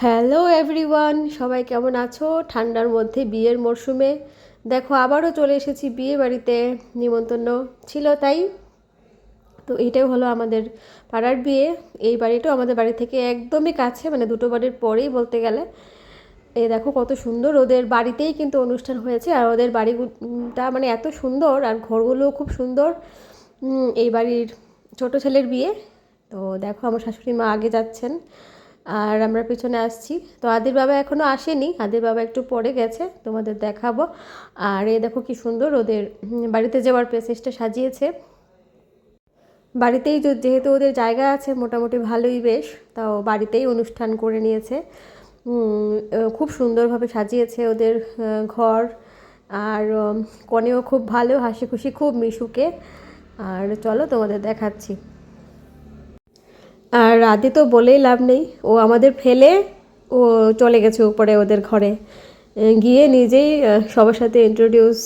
Hello everyone, সবাই কেমন আছো? ঠান্ডার মধ্যে বিয়ের মরশুমে দেখো আবারও চলে এসেছি বিয়ে বাড়িতে। নিমন্ত্রণ ছিল তাই। তো এইটাই হলো আমাদের পাড়ার বিয়ে। এই বাড়িটাও আমাদের বাড়ি থেকে একদমই কাছে, মানে দুটো বাড়ির পরেই বলতে গেলে। এই দেখো কত সুন্দর, ওদের বাড়িতেই কিন্তু অনুষ্ঠান হয়েছে। আর ওদের বাড়িটা মানে এত সুন্দর, আর ঘরগুলোও খুব সুন্দর। এই বাড়ির ছোট ছেলের বিয়ে। তো দেখো আমার শাশুড়ি মা আগে যাচ্ছেন আর আমরা পেছনে আসছি। তো আদির বাবা এখনও আসেনি, আদির বাবা একটু পরে গেছে, তোমাদের দেখাবো। আর এই দেখো কি সুন্দর ওদের বাড়িতে যাওয়ার প্যাসেজটা সাজিয়েছে। বাড়িতেই যেহেতু ওদের জায়গা আছে মোটামুটি ভালোই, বেশ তাও বাড়িতেই অনুষ্ঠান করে নিয়েছে। খুব সুন্দরভাবে সাজিয়েছে ওদের ঘর। আর কনেও খুব ভালো, হাসি খুশি, খুব মিশুকে। আর চলো তোমাদের দেখাচ্ছি। আর রাতে তো বলেই লাভ নেই, ও আমাদের ফেলে ও চলে গেছে উপরে ওদের ঘরে গিয়ে নিজেই সবার সাথে ইন্ট্রোডিউস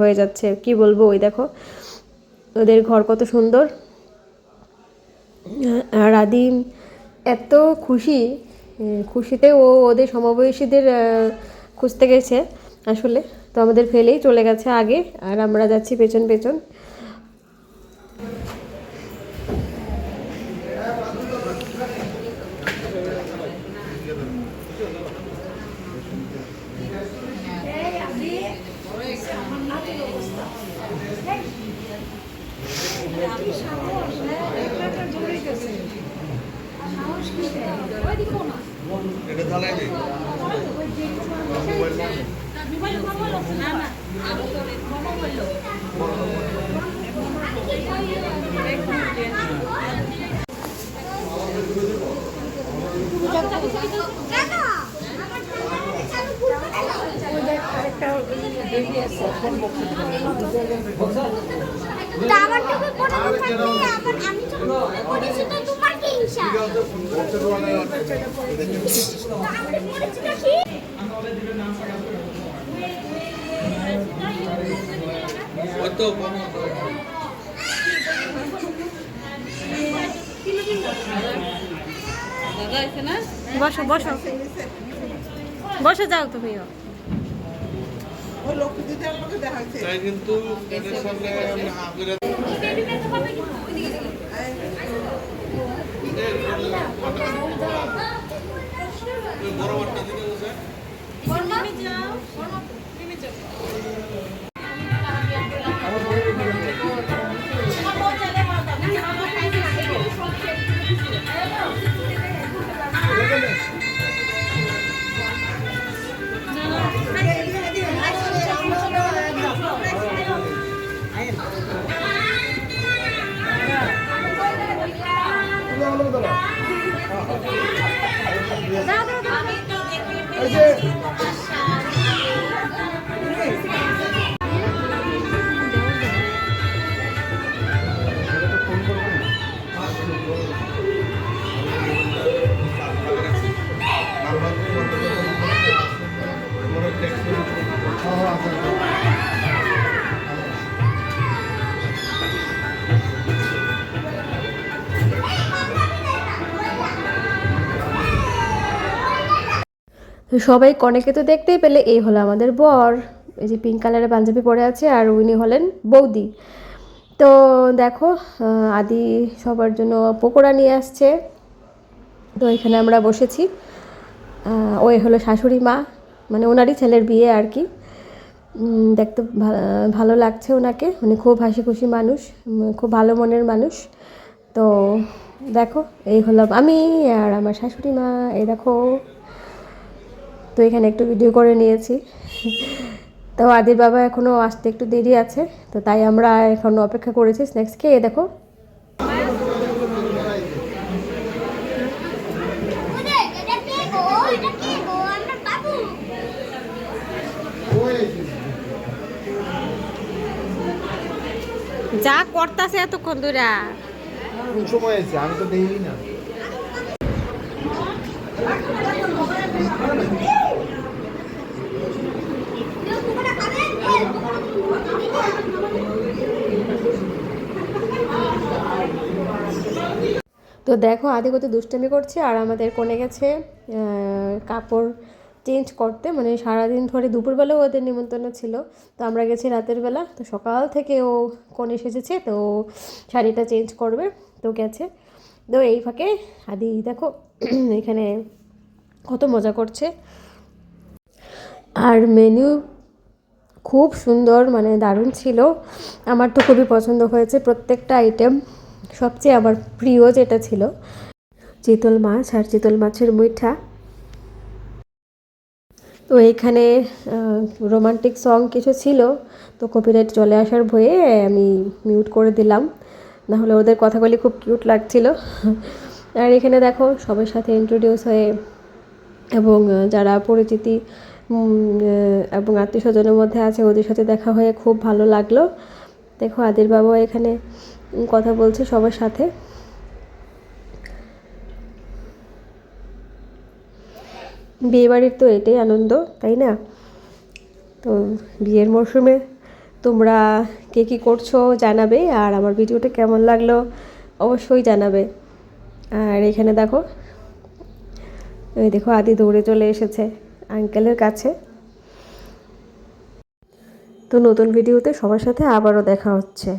হয়ে যাচ্ছে। কি বলবো, ওই দেখো ওদের ঘর কত সুন্দর। আর আদি এত খুশি, খুশিতে ও ওদের সমবয়সীদের খুঁজতে গেছে আসলে। তো আমাদের ফেলেই চলে গেছে আগে, আর আমরা যাচ্ছি পেছন পেছন। বসো বসো বসে যাও তুমিও। কিন্তু সবাই কনেকে তো দেখতেই পেলে, এই হলো আমাদের বর। এই যে পিঙ্ক কালারের পাঞ্জাবি পরে আছে, আর উনি হলেন বৌদি। তো দেখো আদি সবার জন্য পকোড়া নিয়ে আসছে। তো এখানে আমরা বসেছি। ওই হলো শাশুড়ি মা, মানে ওনারই ছেলের বিয়ে আর কি। দেখতে ভালো লাগছে ওনাকে, উনি খুব হাসি খুশি মানুষ, খুব ভালো মনের মানুষ। তো দেখো এই হলো আমি আর আমার শাশুড়ি মা, এই দেখো। তো এখানে একটু ভিডিও করে নিয়েছি। তো আদির বাবা এখনও আসতে একটু দেরি আছে, তো তাই আমরা এখন অপেক্ষা করেছি স্ন্যাক্স খেয়ে। দেখো যা করতেছে এতক্ষণ ধরে। কোন সময় আছে আমি তো দেখিনি না। তো তো দেখো আদি কত দুষ্টামি করছে, আর আমাদের কোণে গেছে কাপড় চেঞ্জ করতে, মানে সারাদিন ধরে দুপুরবেলাও ওদের নিমন্ত্রণ ছিল, তো আমরা গেছি রাতের বেলা। তো সকাল থেকে ও কোণে সেজেছে, তো শাড়িটা চেঞ্জ করবে, তো গেছে। তো এই ফাঁকে আদি দেখো এখানে কত মজা করছে। আর মেনু খুব সুন্দর, মানে দারুণ ছিল, আমার তো খুবই পছন্দ হয়েছে প্রত্যেকটা আইটেম। সবচেয়ে আমার প্রিয় যেটা ছিল চিতল মাছ আর চিতল মাছের মুইঠা। তো এইখানে রোমান্টিক সং কিছু ছিল, তো কপিরাইট চলে আসার ভয়ে আমি মিউট করে দিলাম, নাহলে ওদের কথাগুলি খুব কিউট লাগছিল। আর এখানে দেখো সবার সাথে ইন্ট্রোডিউস হয়ে এবং যারা পরিচিতি এবং আত্মীয় স্বজনের মধ্যে আছে ওদের সাথে দেখা হয়ে খুব ভালো লাগলো। দেখো আদির বাবা এখানে কথা বলছে সবার সাথে। বিয়েবাড়ির তো এটাই আনন্দ, তাই না? তো বিয়ের মরশুমে তোমরা কে কী করছো জানাবে, আর আমার ভিডিওটা কেমন লাগলো অবশ্যই জানাবে। আর এখানে দেখো ওই দেখো আদি দৌড়ে চলে এসেছে আঙ্কেলের কাছে। তো নতুন ভিডিওতে সবার সাথে আবারও দেখা হচ্ছে।